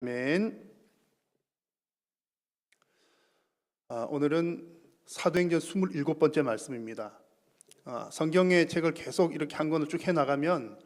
아멘. 오늘은 사도행전 27번째 말씀입니다. 성경의 책을 계속 이렇게 한 권을 쭉 해나가면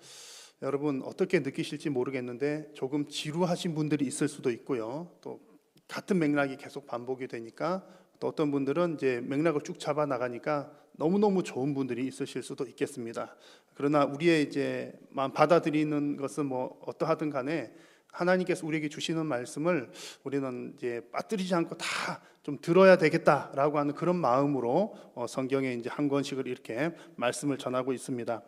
여러분 어떻게 느끼실지 모르겠는데 조금 지루하신 분들이 있을 수도 있고요. 또 같은 맥락이 계속 반복이 되니까 또 어떤 분들은 이제 맥락을 쭉 잡아 나가니까 너무너무 좋은 분들이 있으실 수도 있겠습니다. 그러나 우리의 이제 마음 받아들이는 것은 뭐 어떠하든 간에 하나님께서 우리에게 주시는 말씀을 우리는 이제 빠뜨리지 않고 다 좀 들어야 되겠다라고 하는 그런 마음으로 성경에 이제 한 권씩을 이렇게 말씀을 전하고 있습니다.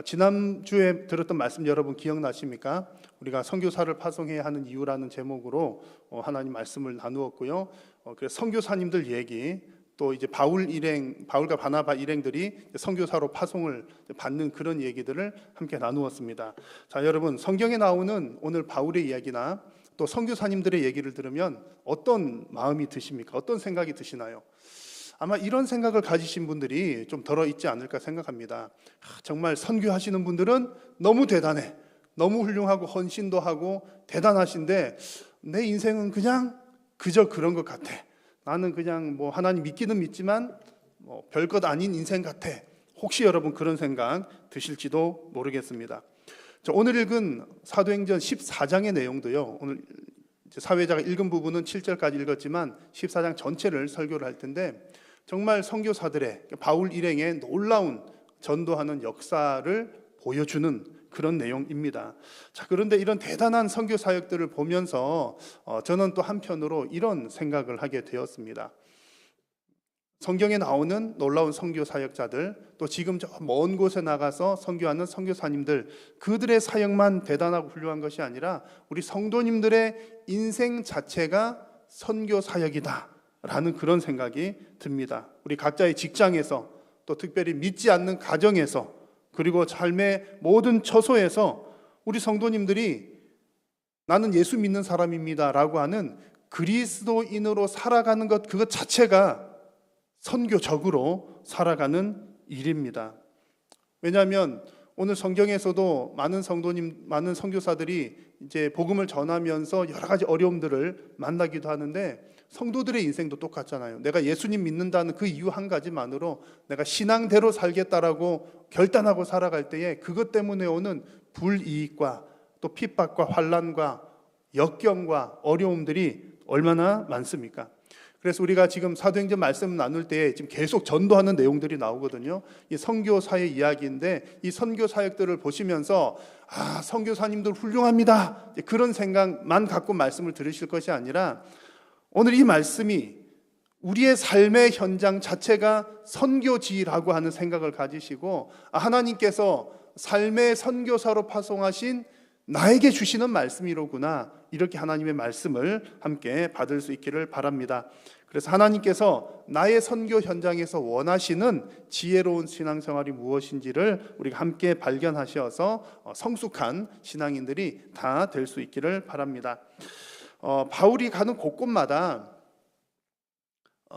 지난주에 들었던 말씀 여러분 기억나십니까? 우리가 선교사를 파송해야 하는 이유라는 제목으로 하나님 말씀을 나누었고요. 그래서 선교사님들 얘기, 또 이제 바울과 바나바 일행들이 선교사로 파송을 받는 그런 얘기들을 함께 나누었습니다. 자, 여러분 성경에 나오는 오늘 바울의 이야기나 또 선교사님들의 얘기를 들으면 어떤 마음이 드십니까? 어떤 생각이 드시나요? 아마 이런 생각을 가지신 분들이 좀 덜어 있지 않을까 생각합니다. 정말 선교하시는 분들은 너무 대단해, 너무 훌륭하고 헌신도 하고 대단하신데 내 인생은 그냥 그저 그런 것 같아. 나는 그냥 뭐 하나님 믿기는 믿지만 뭐 별것 아닌 인생 같아. 혹시 여러분 그런 생각 드실지도 모르겠습니다. 오늘 읽은 사도행전 14장의 내용도요. 오늘 사회자가 읽은 부분은 7절까지 읽었지만 14장 전체를 설교를 할 텐데 정말 선교사들의 바울 일행의 놀라운 전도하는 역사를 보여주는 그런 내용입니다. 자, 그런데 이런 대단한 선교 사역들을 보면서 저는 또 한편으로 이런 생각을 하게 되었습니다. 성경에 나오는 놀라운 선교 사역자들, 또 지금 저 먼 곳에 나가서 선교하는 선교사님들, 그들의 사역만 대단하고 훌륭한 것이 아니라 우리 성도님들의 인생 자체가 선교 사역이다 라는 그런 생각이 듭니다. 우리 각자의 직장에서, 또 특별히 믿지 않는 가정에서, 그리고 삶의 모든 처소에서 우리 성도님들이 나는 예수 믿는 사람입니다 라고 하는 그리스도인으로 살아가는 것, 그것 자체가 선교적으로 살아가는 일입니다. 왜냐하면 오늘 성경에서도 많은 성도님, 많은 선교사들이 이제 복음을 전하면서 여러 가지 어려움들을 만나기도 하는데 성도들의 인생도 똑같잖아요. 내가 예수님 믿는다는 그 이유 한 가지만으로 내가 신앙대로 살겠다라고 결단하고 살아갈 때에 그것 때문에 오는 불이익과 또 핍박과 환난과 역경과 어려움들이 얼마나 많습니까? 그래서 우리가 지금 사도행전 말씀 나눌 때 지금 계속 전도하는 내용들이 나오거든요. 이 선교사의 이야기인데 이 선교 사역들을 보시면서 선교사님들 훌륭합니다. 그런 생각만 갖고 말씀을 들으실 것이 아니라 오늘 이 말씀이 우리의 삶의 현장 자체가 선교지라고 하는 생각을 가지시고 하나님께서 삶의 선교사로 파송하신 나에게 주시는 말씀이로구나, 이렇게 하나님의 말씀을 함께 받을 수 있기를 바랍니다. 그래서 하나님께서 나의 선교 현장에서 원하시는 지혜로운 신앙생활이 무엇인지를 우리가 함께 발견하셔서 성숙한 신앙인들이 다 될 수 있기를 바랍니다. 바울이 가는 곳곳마다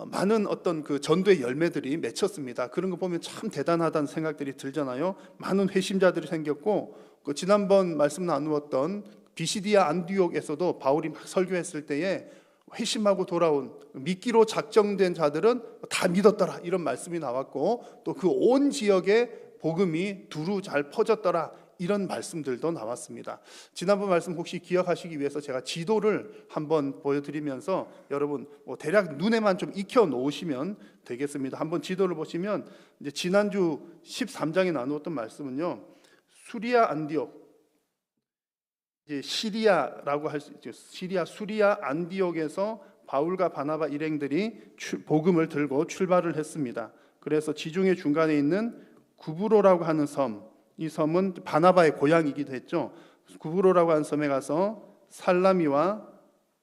많은 어떤 그 전도의 열매들이 맺혔습니다. 그런 거 보면 참 대단하다는 생각들이 들잖아요. 많은 회심자들이 생겼고, 그 지난번 말씀 나누었던 비시디아 안디옥에서도 바울이 막 설교했을 때에 회심하고 돌아온 믿기로 작정된 자들은 다 믿었더라, 이런 말씀이 나왔고, 또 그 온 지역에 복음이 두루 잘 퍼졌더라, 이런 말씀들도 나왔습니다. 지난번 말씀 혹시 기억하시기 위해서 제가 지도를 한번 보여드리면서 여러분 대략 눈에만 좀 익혀 놓으시면 되겠습니다. 한번 지도를 보시면 이제 지난주 13장에 나누었던 말씀은요, 수리아 안디옥, 이제 시리아라고 할 수 있죠. 수리아 안디옥에서 바울과 바나바 일행들이 복음을 들고 출발을 했습니다. 그래서 지중해 중간에 있는 구브로라고 하는 섬, 이 섬은 바나바의 고향이기도 했죠. 구브로라고 하는 섬에 가서 살라미와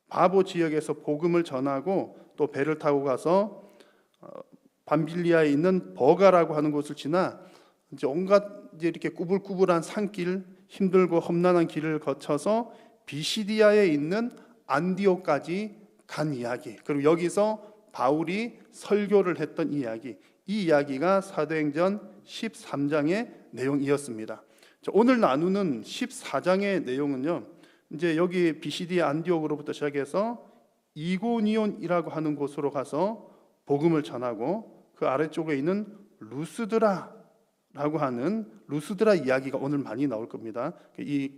바보 지역에서 복음을 전하고 또 배를 타고 가서 밤빌리아에 있는 버가라고 하는 곳을 지나 이제 온갖 이제 이렇게 꾸불꾸불한 산길, 힘들고 험난한 길을 거쳐서 비시디아에 있는 안디옥까지 간 이야기, 그리고 여기서 바울이 설교를 했던 이야기, 이 이야기가 사도행전 13장의 내용이었습니다. 오늘 나누는 14장의 내용은요, 이제 여기 비시디 안디옥으로부터 시작해서 이고니온이라고 하는 곳으로 가서 복음을 전하고, 그 아래쪽에 있는 루스드라라고 하는 루스드라 이야기가 오늘 많이 나올 겁니다. 이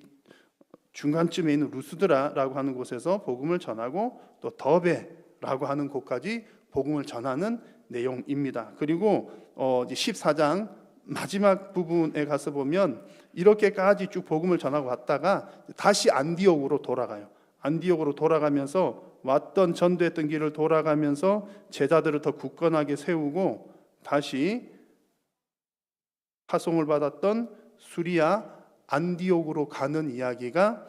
중간쯤에 있는 루스드라라고 하는 곳에서 복음을 전하고, 또 더베라고 하는 곳까지 복음을 전하는 내용입니다. 그리고 14장 마지막 부분에 가서 보면 이렇게까지 쭉 복음을 전하고 왔다가 다시 안디옥으로 돌아가요. 안디옥으로 돌아가면서 왔던 전도했던 길을 돌아가면서 제자들을 더 굳건하게 세우고, 다시 파송을 받았던 수리아 안디옥으로 가는 이야기가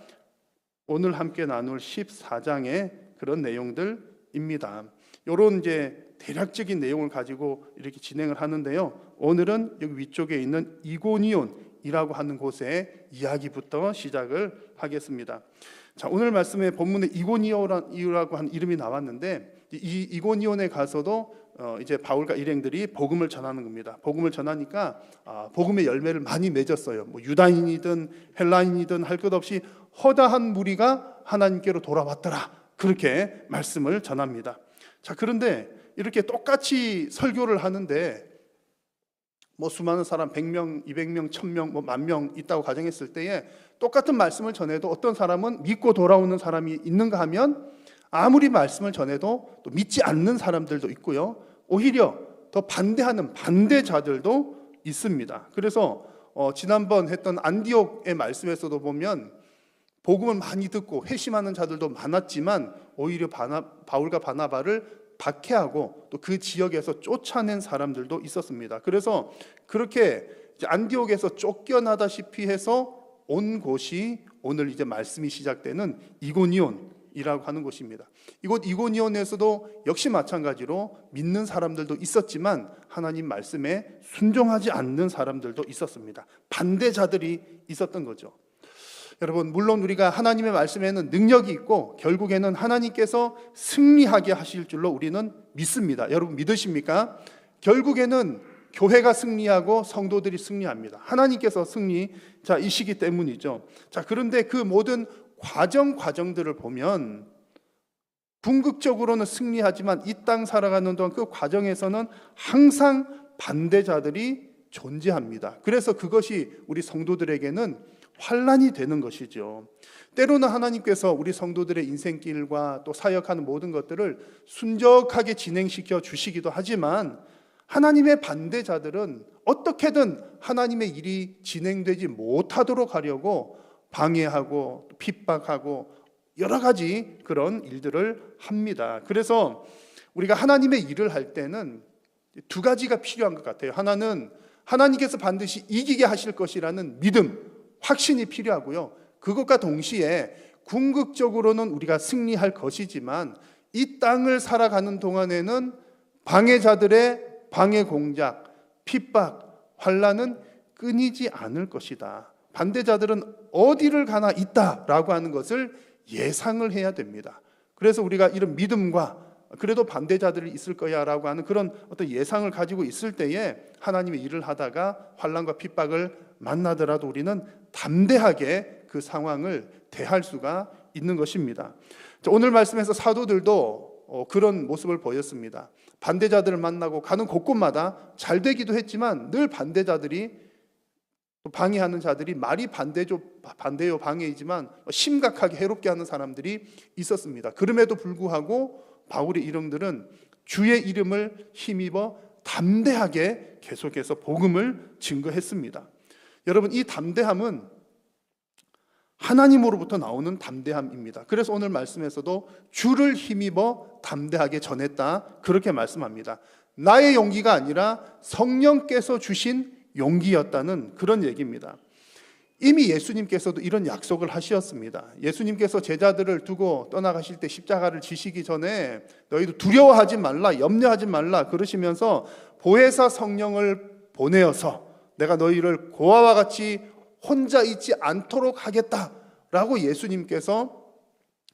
오늘 함께 나눌 14장의 그런 내용들입니다. 이런 이제 대략적인 내용을 가지고 이렇게 진행을 하는데요. 오늘은 여기 위쪽에 있는 이고니온이라고 하는 곳의 이야기부터 시작을 하겠습니다. 자, 오늘 말씀의 본문에 이고니온이라고 하는 이름이 나왔는데, 이 이고니온에 가서도 이제 바울과 일행들이 복음을 전하는 겁니다. 복음을 전하니까 복음의 열매를 많이 맺었어요. 뭐 유다인이든 헬라인이든 할 것 없이 허다한 무리가 하나님께로 돌아왔더라, 그렇게 말씀을 전합니다. 자, 그런데 이렇게 똑같이 설교를 하는데 뭐 수많은 사람 100명, 200명, 1000명, 뭐 10,000명 있다고 가정했을 때에 똑같은 말씀을 전해도 어떤 사람은 믿고 돌아오는 사람이 있는가 하면 아무리 말씀을 전해도 또 믿지 않는 사람들도 있고요. 오히려 더 반대하는 반대자들도 있습니다. 그래서 지난번 했던 안디옥의 말씀에서도 보면 복음을 많이 듣고 회심하는 자들도 많았지만 오히려 바울과 바나바를 박해하고 또 그 지역에서 쫓아낸 사람들도 있었습니다. 그래서 그렇게 안디옥에서 쫓겨나다시피 해서 온 곳이 오늘 이제 말씀이 시작되는 이고니온이라고 하는 곳입니다. 이곳 이고니온에서도 역시 마찬가지로 믿는 사람들도 있었지만 하나님 말씀에 순종하지 않는 사람들도 있었습니다. 반대자들이 있었던 거죠. 여러분, 물론 우리가 하나님의 말씀에는 능력이 있고 결국에는 하나님께서 승리하게 하실 줄로 우리는 믿습니다. 여러분 믿으십니까? 결국에는 교회가 승리하고 성도들이 승리합니다. 하나님께서 승리자이시기 때문이죠. 자, 그런데 그 모든 과정들을 보면 궁극적으로는 승리하지만 이 땅 살아가는 동안 그 과정에서는 항상 반대자들이 존재합니다. 그래서 그것이 우리 성도들에게는 환난이 되는 것이죠. 때로는 하나님께서 우리 성도들의 인생길과 또 사역하는 모든 것들을 순적하게 진행시켜 주시기도 하지만 하나님의 반대자들은 어떻게든 하나님의 일이 진행되지 못하도록 하려고 방해하고 핍박하고 여러 가지 그런 일들을 합니다. 그래서 우리가 하나님의 일을 할 때는 두 가지가 필요한 것 같아요. 하나는 하나님께서 반드시 이기게 하실 것이라는 믿음, 확신이 필요하고요. 그것과 동시에 궁극적으로는 우리가 승리할 것이지만 이 땅을 살아가는 동안에는 방해자들의 방해 공작, 핍박, 환난은 끊이지 않을 것이다. 반대자들은 어디를 가나 있다라고 하는 것을 예상을 해야 됩니다. 그래서 우리가 이런 믿음과 그래도 반대자들이 있을 거야 라고 하는 그런 어떤 예상을 가지고 있을 때에 하나님의 일을 하다가 환난과 핍박을 만나더라도 우리는 담대하게 그 상황을 대할 수가 있는 것입니다. 오늘 말씀에서 사도들도 그런 모습을 보였습니다. 반대자들을 만나고 가는 곳곳마다 잘 되기도 했지만 늘 반대자들이, 방해하는 자들이 말이 반대요 방해이지만 심각하게 해롭게 하는 사람들이 있었습니다. 그럼에도 불구하고 바울의 이름들은 주의 이름을 힘입어 담대하게 계속해서 복음을 증거했습니다. 여러분, 이 담대함은 하나님으로부터 나오는 담대함입니다. 그래서 오늘 말씀에서도 주를 힘입어 담대하게 전했다, 그렇게 말씀합니다. 나의 용기가 아니라 성령께서 주신 용기였다는 그런 얘기입니다. 이미 예수님께서도 이런 약속을 하셨습니다. 예수님께서 제자들을 두고 떠나가실 때 십자가를 지시기 전에 너희도 두려워하지 말라, 염려하지 말라 그러시면서 보혜사 성령을 보내어서 내가 너희를 고아와 같이 혼자 있지 않도록 하겠다라고 예수님께서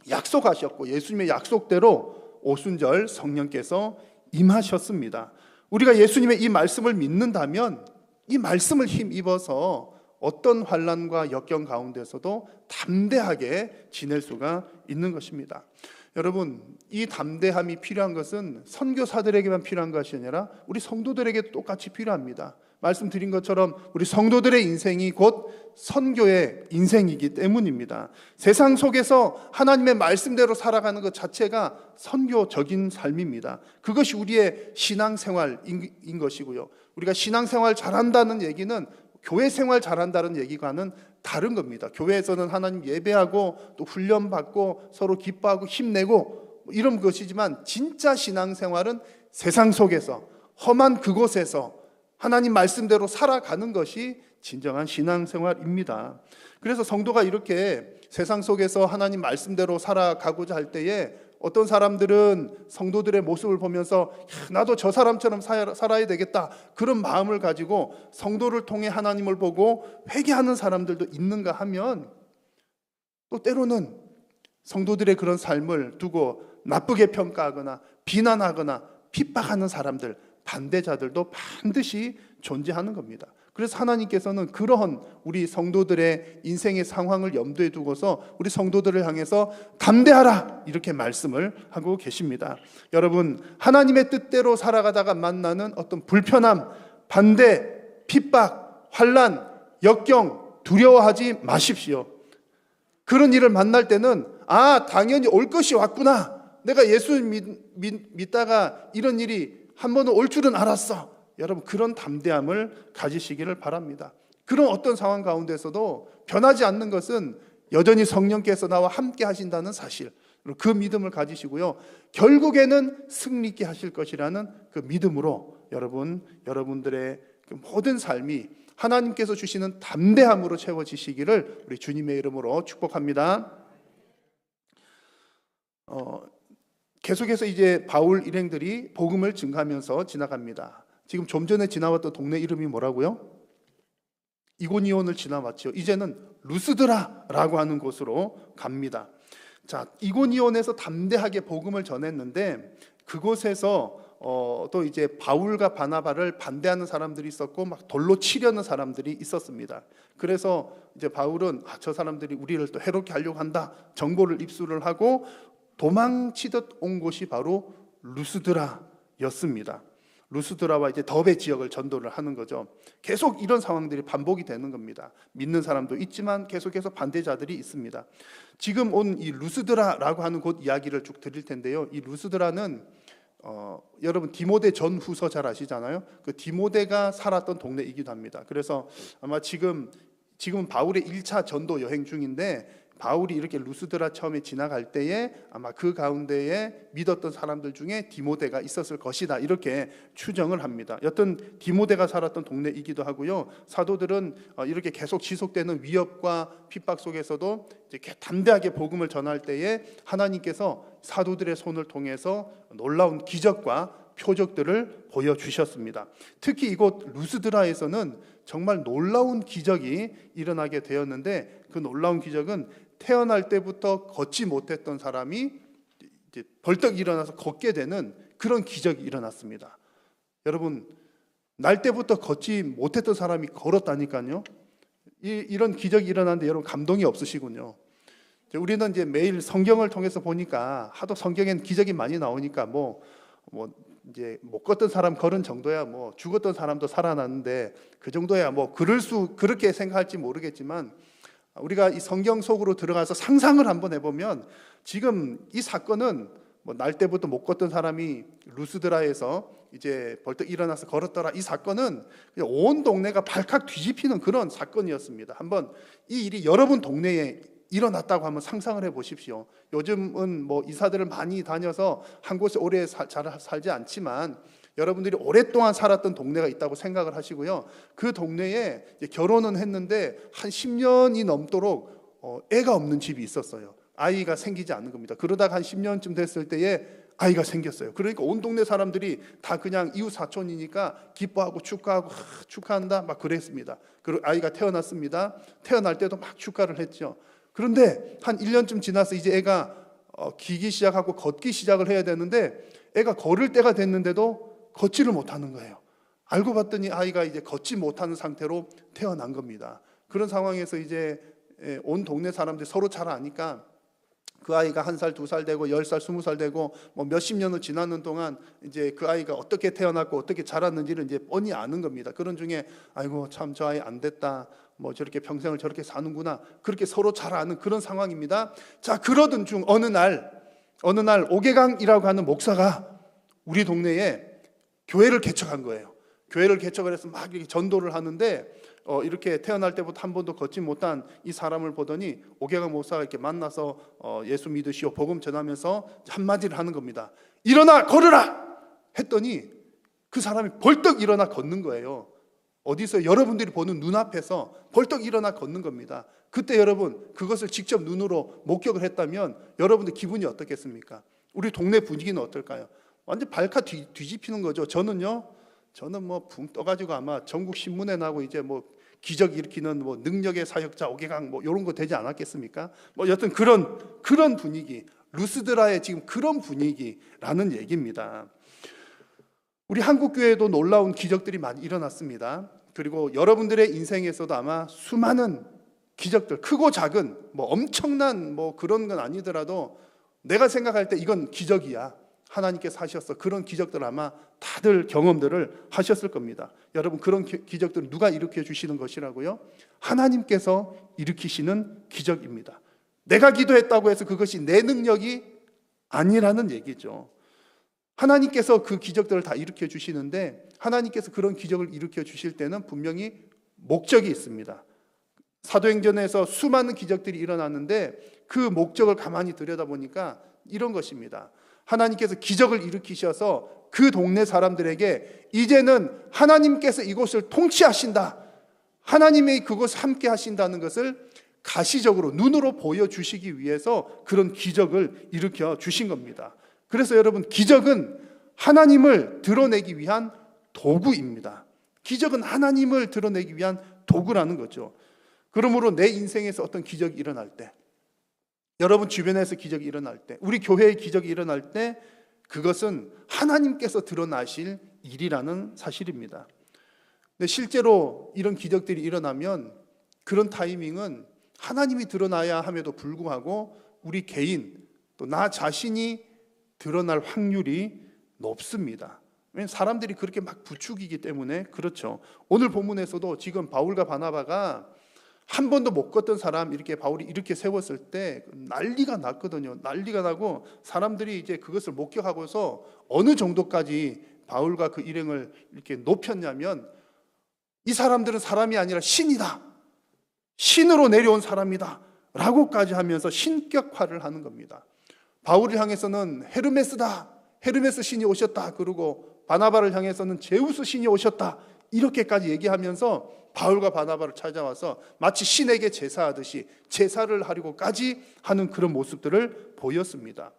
약속하셨고, 예수님의 약속대로 오순절 성령께서 임하셨습니다. 우리가 예수님의 이 말씀을 믿는다면 이 말씀을 힘입어서 어떤 환난과 역경 가운데서도 담대하게 지낼 수가 있는 것입니다. 여러분, 이 담대함이 필요한 것은 선교사들에게만 필요한 것이 아니라 우리 성도들에게도 똑같이 필요합니다. 말씀드린 것처럼 우리 성도들의 인생이 곧 선교의 인생이기 때문입니다. 세상 속에서 하나님의 말씀대로 살아가는 것 자체가 선교적인 삶입니다. 그것이 우리의 신앙생활인 것이고요. 우리가 신앙생활 잘한다는 얘기는 교회 생활 잘한다는 얘기와는 다른 겁니다. 교회에서는 하나님 예배하고 또 훈련받고 서로 기뻐하고 힘내고 이런 것이지만 진짜 신앙생활은 세상 속에서 험한 그곳에서 하나님 말씀대로 살아가는 것이 진정한 신앙생활입니다. 그래서 성도가 이렇게 세상 속에서 하나님 말씀대로 살아가고자 할 때에 어떤 사람들은 성도들의 모습을 보면서 나도 저 사람처럼 살아야 되겠다 그런 마음을 가지고 성도를 통해 하나님을 보고 회개하는 사람들도 있는가 하면 또 때로는 성도들의 그런 삶을 두고 나쁘게 평가하거나 비난하거나 핍박하는 사람들, 반대자들도 반드시 존재하는 겁니다. 그래서 하나님께서는 그러한 우리 성도들의 인생의 상황을 염두에 두고서 우리 성도들을 향해서 담대하라 이렇게 말씀을 하고 계십니다. 여러분, 하나님의 뜻대로 살아가다가 만나는 어떤 불편함, 반대, 핍박, 환난, 역경 두려워하지 마십시오. 그런 일을 만날 때는 당연히 올 것이 왔구나. 내가 예수 믿다가 이런 일이 한 번은 올 줄은 알았어. 여러분, 그런 담대함을 가지시기를 바랍니다. 그런 어떤 상황 가운데서도 변하지 않는 것은 여전히 성령께서 나와 함께 하신다는 사실, 그 믿음을 가지시고요. 결국에는 승리 있게 하실 것이라는 그 믿음으로 여러분들의 그 모든 삶이 하나님께서 주시는 담대함으로 채워지시기를 우리 주님의 이름으로 축복합니다. 계속해서 이제 바울 일행들이 복음을 증가하면서 지나갑니다. 지금 좀 전에 지나왔던 동네 이름이 뭐라고요? 이고니온을 지나왔죠. 이제는 루스드라라고 하는 곳으로 갑니다. 자, 이고니온에서 담대하게 복음을 전했는데 그곳에서 또 이제 바울과 바나바를 반대하는 사람들이 있었고 막 돌로 치려는 사람들이 있었습니다. 그래서 이제 바울은 저 사람들이 우리를 또 해롭게 하려고 한다. 정보를 입수를 하고 도망치듯 온 곳이 바로 루스드라였습니다. 루스드라와 이제 더베 지역을 전도를 하는 거죠. 계속 이런 상황들이 반복이 되는 겁니다. 믿는 사람도 있지만 계속해서 반대자들이 있습니다. 지금 온 이 루스드라라고 하는 곳 이야기를 쭉 드릴 텐데요. 이 루스드라는 여러분 디모데 전후서 잘 아시잖아요. 그 디모데가 살았던 동네이기도 합니다. 그래서 아마 지금은 바울의 1차 전도 여행 중인데 바울이 이렇게 루스드라 처음에 지나갈 때에 아마 그 가운데에 믿었던 사람들 중에 디모데가 있었을 것이다 이렇게 추정을 합니다. 여튼 디모데가 살았던 동네이기도 하고요. 사도들은 이렇게 계속 지속되는 위협과 핍박 속에서도 이렇게 담대하게 복음을 전할 때에 하나님께서 사도들의 손을 통해서 놀라운 기적과 표적들을 보여주셨습니다. 특히 이곳 루스드라에서는 정말 놀라운 기적이 일어나게 되었는데 그 놀라운 기적은 태어날 때부터 걷지 못했던 사람이 이제 벌떡 일어나서 걷게 되는 그런 기적이 일어났습니다. 여러분, 날 때부터 걷지 못했던 사람이 걸었다니까요. 이런 기적이 일어났는데 여러분 감동이 없으시군요. 우리는 이제 매일 성경을 통해서 보니까 하도 성경엔 기적이 많이 나오니까 이제 못 걷던 사람 걸은 정도야 죽었던 사람도 살아났는데 그 정도야 그렇게 생각할지 모르겠지만 우리가 이 성경 속으로 들어가서 상상을 한번 해보면 지금 이 사건은 날 때부터 못 걷던 사람이 루스드라에서 이제 벌떡 일어나서 걸었더라. 이 사건은 온 동네가 발칵 뒤집히는 그런 사건이었습니다. 한번 이 일이 여러분 동네에 일어났다고 한번 상상을 해보십시오. 요즘은 이사들을 많이 다녀서 한 곳에 오래 잘 살지 않지만 여러분들이 오랫동안 살았던 동네가 있다고 생각을 하시고요. 그 동네에 결혼은 했는데 한 10년이 넘도록 애가 없는 집이 있었어요. 아이가 생기지 않는 겁니다. 그러다가 한 10년쯤 됐을 때에 아이가 생겼어요. 그러니까 온 동네 사람들이 다 그냥 이웃 사촌이니까 기뻐하고 축하하고 축하한다 막 그랬습니다. 그리고 아이가 태어났습니다. 태어날 때도 막 축하를 했죠. 그런데 한 1년쯤 지나서 이제 애가 기기 시작하고 걷기 시작을 해야 되는데 애가 걸을 때가 됐는데도 걷지를 못하는 거예요. 알고 봤더니 아이가 이제 걷지 못하는 상태로 태어난 겁니다. 그런 상황에서 이제 온 동네 사람들이 서로 잘 아니까 그 아이가 1살, 2살 되고 10살, 20살 되고 뭐 몇십 년을 지나는 동안 이제 그 아이가 어떻게 태어났고 어떻게 자랐는지를 이제 뻔히 아는 겁니다. 그런 중에 아이고 참 저 아이 안 됐다. 뭐 저렇게 평생을 저렇게 사는구나. 그렇게 서로 잘 아는 그런 상황입니다. 자, 그러던 중 어느 날 오계강이라고 하는 목사가 우리 동네에 교회를 개척한 거예요. 교회를 개척을 해서 막 이렇게 전도를 하는데 이렇게 태어날 때부터 한 번도 걷지 못한 이 사람을 보더니 오계강 목사가 이렇게 만나서 예수 믿으시오 복음 전하면서 한마디를 하는 겁니다. 일어나 걸으라 했더니 그 사람이 벌떡 일어나 걷는 거예요. 어디서 여러분들이 보는 눈앞에서 벌떡 일어나 걷는 겁니다. 그때 여러분 그것을 직접 눈으로 목격을 했다면 여러분들 기분이 어떻겠습니까? 우리 동네 분위기는 어떨까요? 완전 발칵 뒤집히는 거죠. 저는 뭐 붕 떠가지고 아마 전국 신문에 나고 이제 뭐 기적 일으키는 뭐 능력의 사역자 오계강 뭐 이런 거 되지 않았겠습니까? 뭐 여튼 그런 분위기, 루스드라의 지금 그런 분위기라는 얘기입니다. 우리 한국 교회에도 놀라운 기적들이 많이 일어났습니다. 그리고 여러분들의 인생에서도 아마 수많은 기적들, 크고 작은 뭐 엄청난 뭐 그런 건 아니더라도 내가 생각할 때 이건 기적이야. 하나님께서 하셨어. 그런 기적들 아마 다들 경험들을 하셨을 겁니다. 여러분 그런 기적들을 누가 일으켜 주시는 것이라고요? 하나님께서 일으키시는 기적입니다. 내가 기도했다고 해서 그것이 내 능력이 아니라는 얘기죠. 하나님께서 그 기적들을 다 일으켜 주시는데 하나님께서 그런 기적을 일으켜 주실 때는 분명히 목적이 있습니다. 사도행전에서 수많은 기적들이 일어났는데 그 목적을 가만히 들여다보니까 이런 것입니다. 하나님께서 기적을 일으키셔서 그 동네 사람들에게 이제는 하나님께서 이곳을 통치하신다, 하나님이 그곳을 함께 하신다는 것을 가시적으로 눈으로 보여주시기 위해서 그런 기적을 일으켜 주신 겁니다. 그래서 여러분 기적은 하나님을 드러내기 위한 도구입니다. 기적은 하나님을 드러내기 위한 도구라는 거죠. 그러므로 내 인생에서 어떤 기적이 일어날 때, 여러분 주변에서 기적이 일어날 때, 우리 교회의 기적이 일어날 때 그것은 하나님께서 드러나실 일이라는 사실입니다. 근데 실제로 이런 기적들이 일어나면 그런 타이밍은 하나님이 드러나야 함에도 불구하고 우리 개인 또 나 자신이 드러날 확률이 높습니다. 왜냐하면 사람들이 그렇게 막 부추기기 때문에 그렇죠. 오늘 본문에서도 지금 바울과 바나바가 한 번도 못 걷던 사람 이렇게 바울이 이렇게 세웠을 때 난리가 났거든요. 난리가 나고 사람들이 이제 그것을 목격하고서 어느 정도까지 바울과 그 일행을 이렇게 높였냐면 이 사람들은 사람이 아니라 신이다, 신으로 내려온 사람이다 라고까지 하면서 신격화를 하는 겁니다. 바울을 향해서는 헤르메스다, 헤르메스 신이 오셨다, 그리고 바나바를 향해서는 제우스 신이 오셨다, 이렇게까지 얘기하면서 바울과 바나바를 찾아와서 마치 신에게 제사하듯이 제사를 하려고까지 하는 그런 모습들을 보였습니다.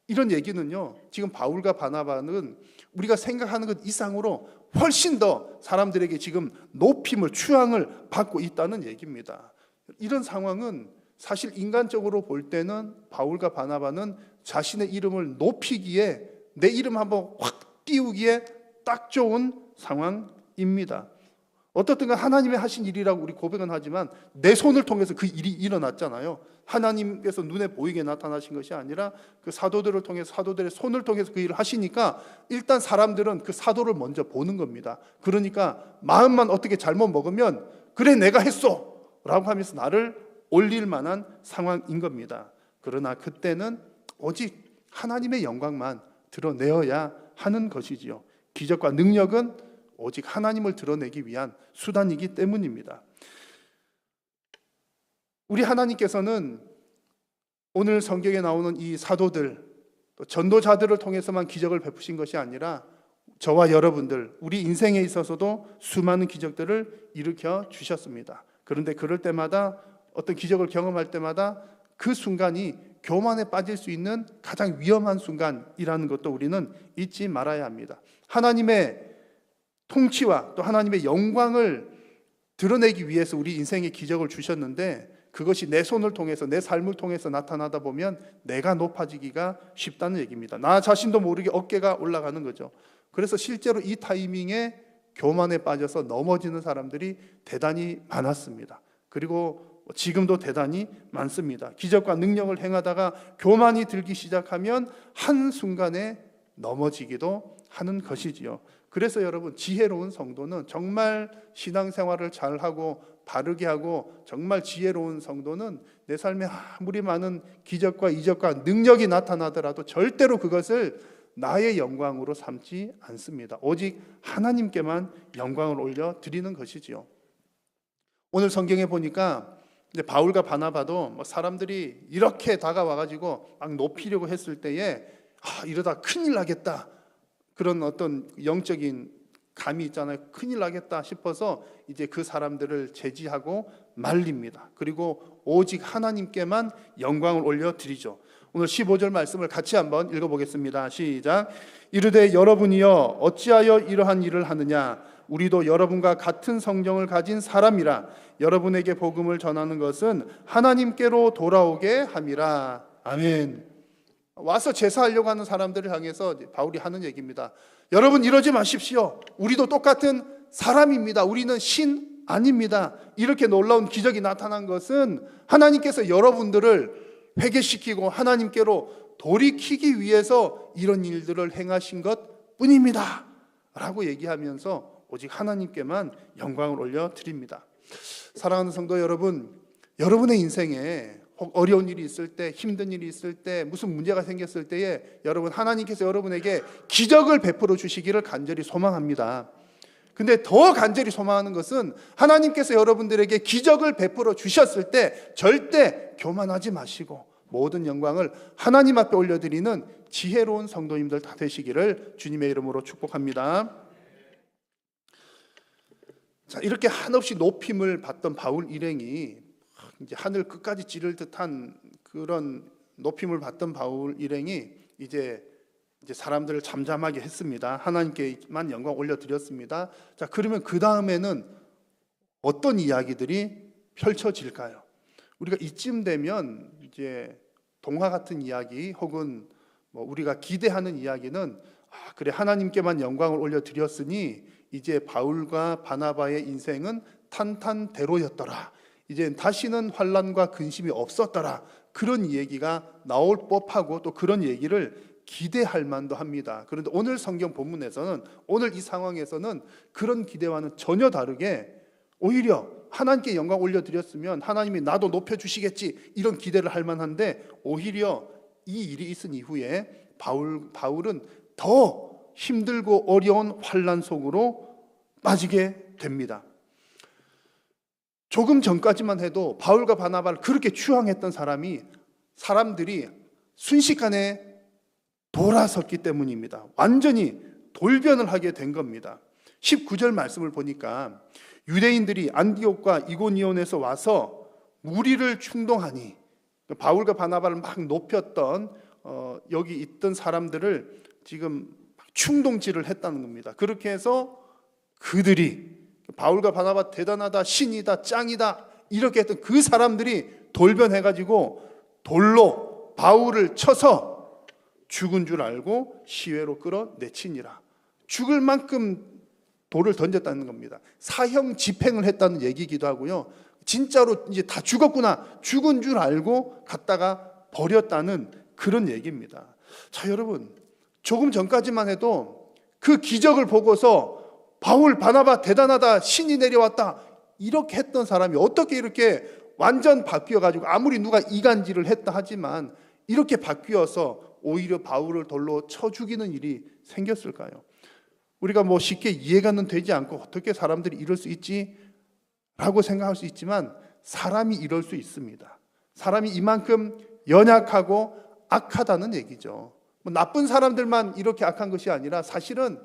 이런 얘기는요, 지금 바울과 바나바는 우리가 생각하는 것 이상으로 훨씬 더 사람들에게 지금 높임을, 추앙을 받고 있다는 얘기입니다. 이런 상황은 사실 인간적으로 볼 때는 바울과 바나바는 자신의 이름을 높이기에, 내 이름 한번 확 띄우기에 딱 좋은 상황입니다. 어떻든 하나님의 하신 일이라고 우리 고백은 하지만 내 손을 통해서 그 일이 일어났잖아요. 하나님께서 눈에 보이게 나타나신 것이 아니라 그 사도들을 통해서, 사도들의 손을 통해서 그 일을 하시니까 일단 사람들은 그 사도를 먼저 보는 겁니다. 그러니까 마음만 어떻게 잘못 먹으면 그래 내가 했어 라고 하면서 나를 올릴 만한 상황인 겁니다. 그러나 그때는 오직 하나님의 영광만 드러내어야 하는 것이지요. 기적과 능력은 오직 하나님을 드러내기 위한 수단이기 때문입니다. 우리 하나님께서는 오늘 성경에 나오는 이 사도들, 또 전도자들을 통해서만 기적을 베푸신 것이 아니라 저와 여러분들, 우리 인생에 있어서도 수많은 기적들을 일으켜 주셨습니다. 그런데 그럴 때마다, 어떤 기적을 경험할 때마다 그 순간이 교만에 빠질 수 있는 가장 위험한 순간이라는 것도 우리는 잊지 말아야 합니다. 하나님의 통치와 또 하나님의 영광을 드러내기 위해서 우리 인생에 기적을 주셨는데 그것이 내 손을 통해서, 내 삶을 통해서 나타나다 보면 내가 높아지기가 쉽다는 얘기입니다. 나 자신도 모르게 어깨가 올라가는 거죠. 그래서 실제로 이 타이밍에 교만에 빠져서 넘어지는 사람들이 대단히 많았습니다. 그리고 지금도 대단히 많습니다. 기적과 능력을 행하다가 교만이 들기 시작하면 한순간에 넘어지기도 하는 것이지요. 그래서 여러분, 지혜로운 성도는 정말 신앙생활을 잘하고 바르게 하고 정말 지혜로운 성도는 내 삶에 아무리 많은 기적과 이적과 능력이 나타나더라도 절대로 그것을 나의 영광으로 삼지 않습니다. 오직 하나님께만 영광을 올려 드리는 것이지요. 오늘 성경에 보니까 이제 바울과 바나바도 사람들이 이렇게 다가와가지고 막 높이려고 했을 때에 이러다 큰일 나겠다, 그런 어떤 영적인 감이 있잖아요. 큰일 나겠다 싶어서 이제 그 사람들을 제지하고 말립니다. 그리고 오직 하나님께만 영광을 올려드리죠. 오늘 15절 말씀을 같이 한번 읽어보겠습니다. 시작. 이르되 여러분이여 어찌하여 이러한 일을 하느냐. 우리도 여러분과 같은 성령을 가진 사람이라. 여러분에게 복음을 전하는 것은 하나님께로 돌아오게 함이라. 아멘. 와서 제사하려고 하는 사람들을 향해서 바울이 하는 얘기입니다. 여러분 이러지 마십시오. 우리도 똑같은 사람입니다. 우리는 신 아닙니다. 이렇게 놀라운 기적이 나타난 것은 하나님께서 여러분들을 회개시키고 하나님께로 돌이키기 위해서 이런 일들을 행하신 것 뿐입니다 라고 얘기하면서 오직 하나님께만 영광을 올려드립니다. 사랑하는 성도 여러분, 여러분의 인생에 어려운 일이 있을 때, 힘든 일이 있을 때, 무슨 문제가 생겼을 때에 여러분, 하나님께서 여러분에게 기적을 베풀어 주시기를 간절히 소망합니다. 근데 더 간절히 소망하는 것은 하나님께서 여러분들에게 기적을 베풀어 주셨을 때 절대 교만하지 마시고 모든 영광을 하나님 앞에 올려드리는 지혜로운 성도님들 다 되시기를 주님의 이름으로 축복합니다. 자, 이렇게 한없이 높임을 받던 바울 일행이 이제 하늘 끝까지 찌를 듯한 그런 높임을 받던 바울 일행이 이제 사람들을 잠잠하게 했습니다. 하나님께만 영광 올려드렸습니다. 자, 그러면 그 다음에는 어떤 이야기들이 펼쳐질까요? 우리가 이쯤 되면 이제 동화 같은 이야기 혹은 우리가 기대하는 이야기는 그래 하나님께만 영광을 올려드렸으니 이제 바울과 바나바의 인생은 탄탄대로였더라. 이제 다시는 환난과 근심이 없었더라. 그런 얘기가 나올 법하고 또 그런 얘기를 기대할 만도 합니다. 그런데 오늘 성경 본문에서는, 오늘 이 상황에서는 그런 기대와는 전혀 다르게 오히려 하나님께 영광 올려드렸으면 하나님이 나도 높여주시겠지 이런 기대를 할 만한데, 오히려 이 일이 있은 이후에 바울은 더 힘들고 어려운 환난 속으로 빠지게 됩니다. 조금 전까지만 해도 바울과 바나바를 그렇게 추앙했던 사람들이 순식간에 돌아섰기 때문입니다. 완전히 돌변을 하게 된 겁니다. 19절 말씀을 보니까 유대인들이 안디옥과 이고니온에서 와서 무리를 충동하니, 바울과 바나바를 막 높였던 여기 있던 사람들을 지금 충동질을 했다는 겁니다. 그렇게 해서 그들이 바울과 바나바 대단하다, 신이다, 짱이다 이렇게 했던 그 사람들이 돌변해가지고 돌로 바울을 쳐서 죽은 줄 알고 시외로 끌어내치니라. 죽을 만큼 돌을 던졌다는 겁니다. 사형 집행을 했다는 얘기기도 하고요. 진짜로 이제 다 죽었구나, 죽은 줄 알고 갖다가 버렸다는 그런 얘기입니다. 자, 여러분, 조금 전까지만 해도 그 기적을 보고서 바울, 바나바 대단하다, 신이 내려왔다 이렇게 했던 사람이 어떻게 이렇게 완전 바뀌어가지고, 아무리 누가 이간질을 했다 하지만 이렇게 바뀌어서 오히려 바울을 돌로 쳐 죽이는 일이 생겼을까요? 우리가 쉽게 이해가는 되지 않고 어떻게 사람들이 이럴 수 있지? 라고 생각할 수 있지만 사람이 이럴 수 있습니다. 사람이 이만큼 연약하고 악하다는 얘기죠. 나쁜 사람들만 이렇게 악한 것이 아니라 사실은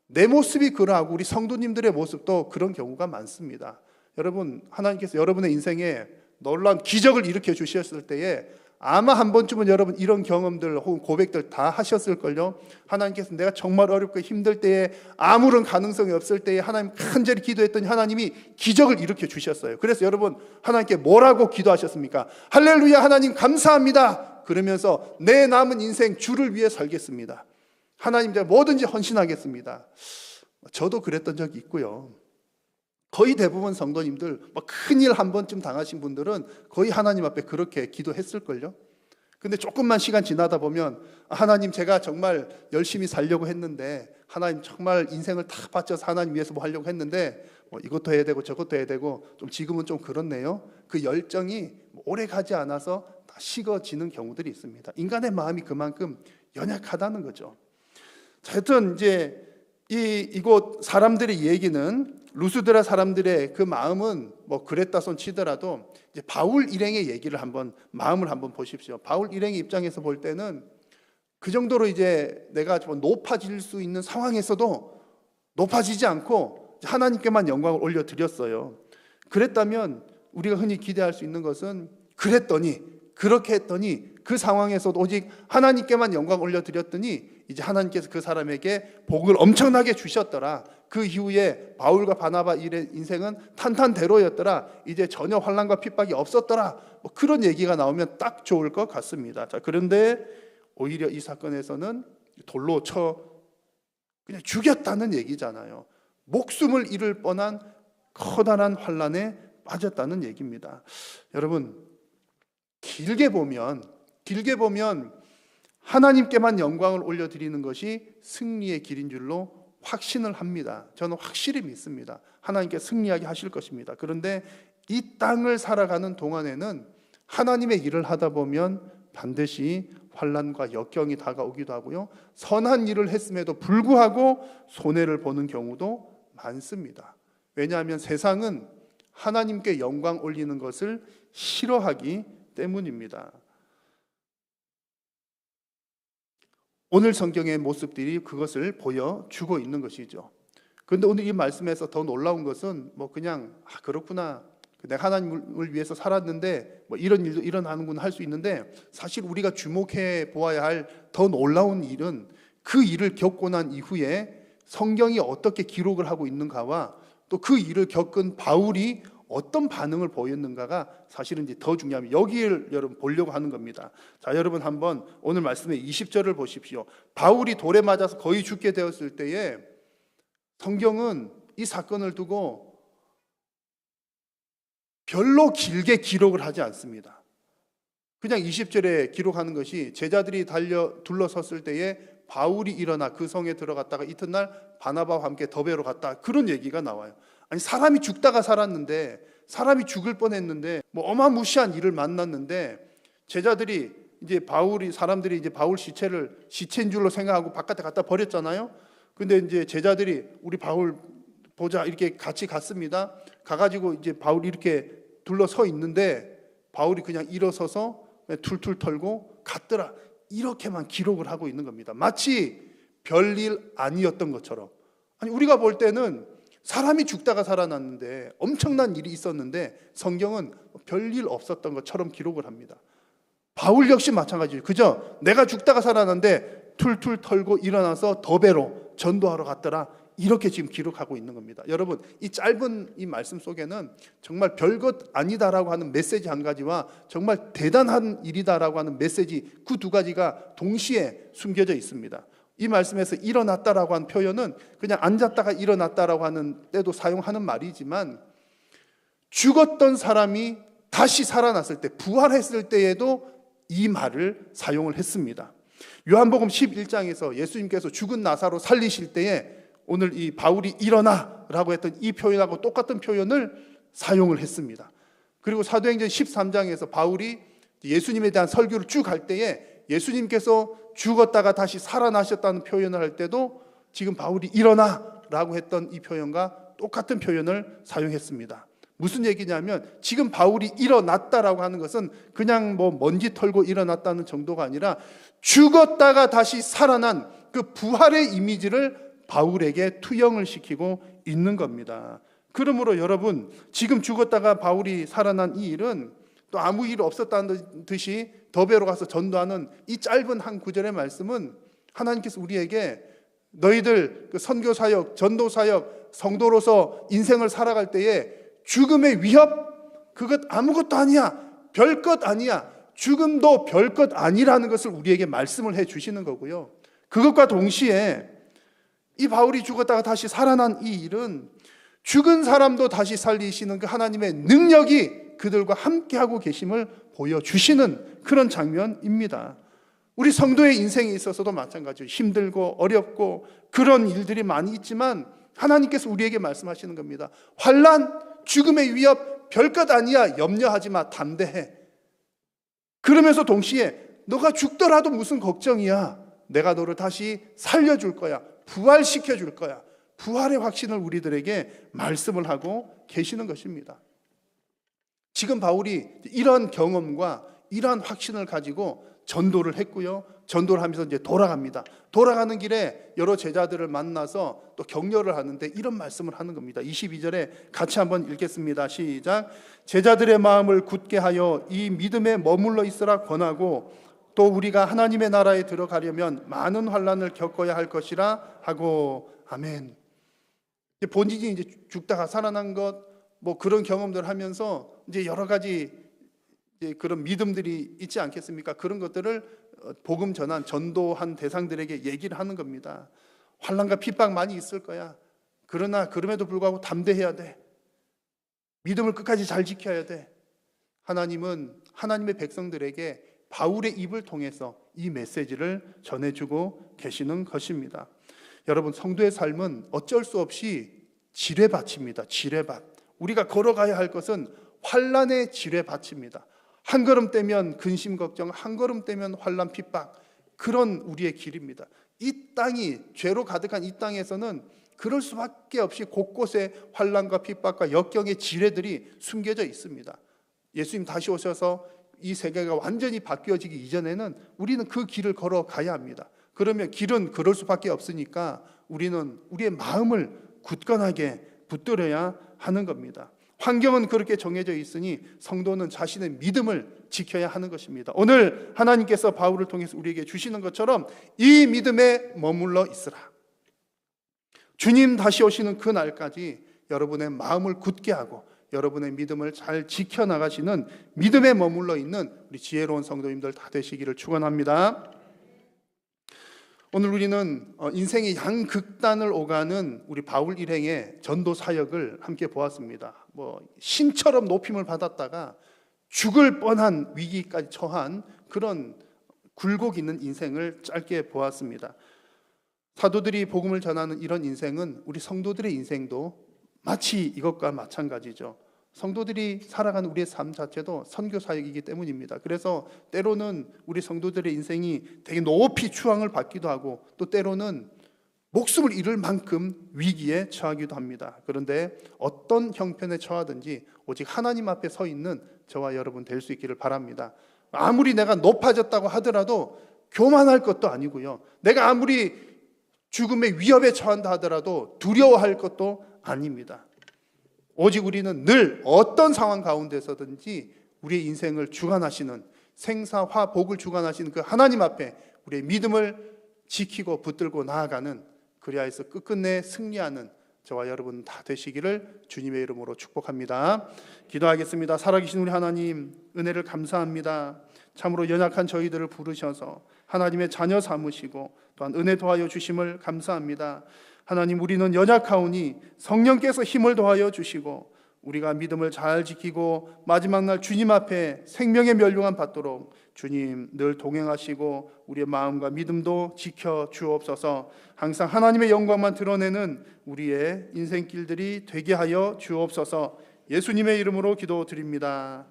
내 모습이 그러하고 우리 성도님들의 모습도 그런 경우가 많습니다. 여러분, 하나님께서 여러분의 인생에 놀라운 기적을 일으켜 주셨을 때에 아마 한 번쯤은 여러분 이런 경험들 혹은 고백들 다 하셨을걸요. 하나님께서 내가 정말 어렵고 힘들 때에, 아무런 가능성이 없을 때에 하나님 간절히 기도했더니 하나님이 기적을 일으켜 주셨어요. 그래서 여러분 하나님께 뭐라고 기도하셨습니까? 할렐루야, 하나님 감사합니다 그러면서 내 남은 인생 주를 위해 살겠습니다. 하나님 제가 뭐든지 헌신하겠습니다. 저도 그랬던 적이 있고요. 거의 대부분 성도님들 큰일 한 번쯤 당하신 분들은 거의 하나님 앞에 그렇게 기도했을걸요. 근데 조금만 시간 지나다 보면 하나님, 제가 정말 열심히 살려고 했는데, 하나님 정말 인생을 다 바쳐서 하나님 위해서 뭐 하려고 했는데 이것도 해야 되고 저것도 해야 되고 지금은 좀 그렇네요. 그 열정이 오래 가지 않아서 다 식어지는 경우들이 있습니다. 인간의 마음이 그만큼 연약하다는 거죠. 하여튼 이제 이곳 사람들의 얘기는, 루스드라 사람들의 그 마음은 그랬다 손 치더라도 이제 바울 일행의 얘기를 마음을 한번 보십시오. 바울 일행의 입장에서 볼 때는 그 정도로 이제 내가 좀 높아질 수 있는 상황에서도 높아지지 않고 하나님께만 영광을 올려드렸어요. 그랬다면 우리가 흔히 기대할 수 있는 것은, 그렇게 했더니 그 상황에서도 오직 하나님께만 영광 올려드렸더니 이제 하나님께서 그 사람에게 복을 엄청나게 주셨더라. 그 이후에 바울과 바나바 인생은 탄탄대로였더라. 이제 전혀 환난과 핍박이 없었더라. 그런 얘기가 나오면 딱 좋을 것 같습니다. 자, 그런데 오히려 이 사건에서는 돌로 쳐 그냥 죽였다는 얘기잖아요. 목숨을 잃을 뻔한 커다란 환난에 빠졌다는 얘기입니다. 여러분, 길게 보면 하나님께만 영광을 올려드리는 것이 승리의 길인 줄로 확신을 합니다. 저는 확실히 믿습니다. 하나님께 승리하게 하실 것입니다. 그런데 이 땅을 살아가는 동안에는 하나님의 일을 하다 보면 반드시 환난과 역경이 다가오기도 하고요, 선한 일을 했음에도 불구하고 손해를 보는 경우도 많습니다. 왜냐하면 세상은 하나님께 영광 올리는 것을 싫어하기 때문입니다. 오늘 성경의 모습들이 그것을 보여주고 있는 것이죠. 그런데 오늘 이 말씀에서 더 놀라운 것은 그냥 그렇구나, 내가 하나님을 위해서 살았는데 이런 일도 일어나는구나 할 수 있는데, 사실 우리가 주목해 보아야 할 더 놀라운 일은 그 일을 겪고 난 이후에 성경이 어떻게 기록을 하고 있는가와 또 그 일을 겪은 바울이 어떤 반응을 보였는가가 사실은 이제 더 중요합니다. 여기를 여러분 보려고 하는 겁니다. 자, 여러분 한번 오늘 말씀의 20절을 보십시오. 바울이 돌에 맞아서 거의 죽게 되었을 때에 성경은 이 사건을 두고 별로 길게 기록을 하지 않습니다. 그냥 20절에 기록하는 것이, 제자들이 둘러섰을 때에 바울이 일어나 그 성에 들어갔다가 이튿날 바나바와 함께 더베로 갔다, 그런 얘기가 나와요. 아니, 사람이 죽다가 살았는데, 사람이 죽을 뻔했는데 어마무시한 일을 만났는데, 제자들이 사람들이 이제 바울 시체인 줄로 생각하고 바깥에 갖다 버렸잖아요. 근데 이제 제자들이 우리 바울 보자 이렇게 같이 갔습니다. 가가지고 이제 바울이 이렇게 둘러서 있는데 바울이 그냥 일어서서 그냥 툴툴 털고 갔더라. 이렇게만 기록을 하고 있는 겁니다. 마치 별일 아니었던 것처럼. 아니, 우리가 볼 때는 사람이 죽다가 살아났는데 엄청난 일이 있었는데 성경은 별일 없었던 것처럼 기록을 합니다. 바울 역시 마찬가지죠. 그죠? 내가 죽다가 살아났는데 툴툴 털고 일어나서 더베로 전도하러 갔더라. 이렇게 지금 기록하고 있는 겁니다. 여러분, 이 짧은 이 말씀 속에는 정말 별것 아니다라고 하는 메시지 한 가지와 정말 대단한 일이다라고 하는 메시지, 그 두 가지가 동시에 숨겨져 있습니다. 이 말씀에서 일어났다라고 하는 표현은 그냥 앉았다가 일어났다라고 하는 때도 사용하는 말이지만, 죽었던 사람이 다시 살아났을 때, 부활했을 때에도 이 말을 사용을 했습니다. 요한복음 11장에서 예수님께서 죽은 나사로 살리실 때에 오늘 이 바울이 일어나라고 했던 이 표현하고 똑같은 표현을 사용을 했습니다. 그리고 사도행전 13장에서 바울이 예수님에 대한 설교를 쭉 할 때에 예수님께서 죽었다가 다시 살아나셨다는 표현을 할 때도 지금 바울이 일어나라고 했던 이 표현과 똑같은 표현을 사용했습니다. 무슨 얘기냐면, 지금 바울이 일어났다라고 하는 것은 그냥 먼지 털고 일어났다는 정도가 아니라 죽었다가 다시 살아난 그 부활의 이미지를 바울에게 투영을 시키고 있는 겁니다. 그러므로 여러분, 지금 죽었다가 바울이 살아난 이 일은 또 아무 일 없었다는 듯이 더베로 가서 전도하는 이 짧은 한 구절의 말씀은, 하나님께서 우리에게 너희들 그 선교사역, 전도사역, 성도로서 인생을 살아갈 때에 죽음의 위협, 그것 아무것도 아니야, 별것 아니야, 죽음도 별것 아니라는 것을 우리에게 말씀을 해 주시는 거고요. 그것과 동시에 이 바울이 죽었다가 다시 살아난 이 일은 죽은 사람도 다시 살리시는 그 하나님의 능력이 그들과 함께하고 계심을 보여주시는 그런 장면입니다. 우리 성도의 인생에 있어서도 마찬가지로 힘들고 어렵고 그런 일들이 많이 있지만 하나님께서 우리에게 말씀하시는 겁니다. 환난, 죽음의 위협 별것 아니야. 염려하지 마. 담대해. 그러면서 동시에 너가 죽더라도 무슨 걱정이야. 내가 너를 다시 살려줄 거야. 부활시켜 줄 거야. 부활의 확신을 우리들에게 말씀을 하고 계시는 것입니다. 지금 바울이 이런 경험과 이러한 확신을 가지고 전도를 했고요. 전도를 하면서 이제 돌아갑니다. 돌아가는 길에 여러 제자들을 만나서 또 격려를 하는데 이런 말씀을 하는 겁니다. 22절에 같이 한번 읽겠습니다. 시작. 제자들의 마음을 굳게 하여 이 믿음에 머물러 있으라 권하고 또 우리가 하나님의 나라에 들어가려면 많은 환난을 겪어야 할 것이라 하고 아멘. 본인이 이제 죽다가 살아난 것 뭐 그런 경험들 하면서 이제 여러 가지 그런 믿음들이 있지 않겠습니까? 그런 것들을 복음 전한 전도한 대상들에게 얘기를 하는 겁니다. 환난과 핍박 많이 있을 거야. 그러나 그럼에도 불구하고 담대해야 돼. 믿음을 끝까지 잘 지켜야 돼. 하나님은 하나님의 백성들에게 바울의 입을 통해서 이 메시지를 전해주고 계시는 것입니다. 여러분, 성도의 삶은 어쩔 수 없이 지뢰밭입니다. 지뢰밭. 우리가 걸어가야 할 것은 환난의 지뢰밭입니다. 한 걸음 떼면 근심 걱정, 한 걸음 떼면 환난 핍박, 그런 우리의 길입니다. 이 땅이 죄로 가득한 이 땅에서는 그럴 수밖에 없이 곳곳에 환난과 핍박과 역경의 지뢰들이 숨겨져 있습니다. 예수님 다시 오셔서 이 세계가 완전히 바뀌어지기 이전에는 우리는 그 길을 걸어가야 합니다. 그러면 길은 그럴 수밖에 없으니까 우리는 우리의 마음을 굳건하게 붙들어야 하는 겁니다. 환경은 그렇게 정해져 있으니 성도는 자신의 믿음을 지켜야 하는 것입니다. 오늘 하나님께서 바울을 통해서 우리에게 주시는 것처럼 이 믿음에 머물러 있으라. 주님 다시 오시는 그 날까지 여러분의 마음을 굳게 하고 여러분의 믿음을 잘 지켜나가시는 믿음에 머물러 있는 우리 지혜로운 성도님들 다 되시기를 축원합니다. 오늘 우리는 인생의 양극단을 오가는 우리 바울 일행의 전도 사역을 함께 보았습니다. 신처럼 높임을 받았다가 죽을 뻔한 위기까지 처한 그런 굴곡 있는 인생을 짧게 보았습니다. 사도들이 복음을 전하는 이런 인생은 우리 성도들의 인생도 마치 이것과 마찬가지죠. 성도들이 살아가는 우리의 삶 자체도 선교 사역이기 때문입니다. 그래서 때로는 우리 성도들의 인생이 되게 높이 추앙을 받기도 하고 또 때로는 목숨을 잃을 만큼 위기에 처하기도 합니다. 그런데 어떤 형편에 처하든지 오직 하나님 앞에 서 있는 저와 여러분 될 수 있기를 바랍니다. 아무리 내가 높아졌다고 하더라도 교만할 것도 아니고요. 내가 아무리 죽음의 위협에 처한다 하더라도 두려워할 것도 아닙니다. 오직 우리는 늘 어떤 상황 가운데서든지 우리의 인생을 주관하시는 생사화복을 주관하시는 그 하나님 앞에 우리의 믿음을 지키고 붙들고 나아가는, 그리하여서 끝끝내 승리하는 저와 여러분 다 되시기를 주님의 이름으로 축복합니다. 기도하겠습니다. 살아계신 우리 하나님, 은혜를 감사합니다. 참으로 연약한 저희들을 부르셔서 하나님의 자녀 삼으시고 또한 은혜 더하여 주심을 감사합니다. 하나님, 우리는 연약하오니 성령께서 힘을 더하여 주시고 우리가 믿음을 잘 지키고 마지막 날 주님 앞에 생명의 멸류관 받도록 주님 늘 동행하시고 우리의 마음과 믿음도 지켜 주옵소서. 항상 하나님의 영광만 드러내는 우리의 인생길들이 되게 하여 주옵소서. 예수님의 이름으로 기도드립니다.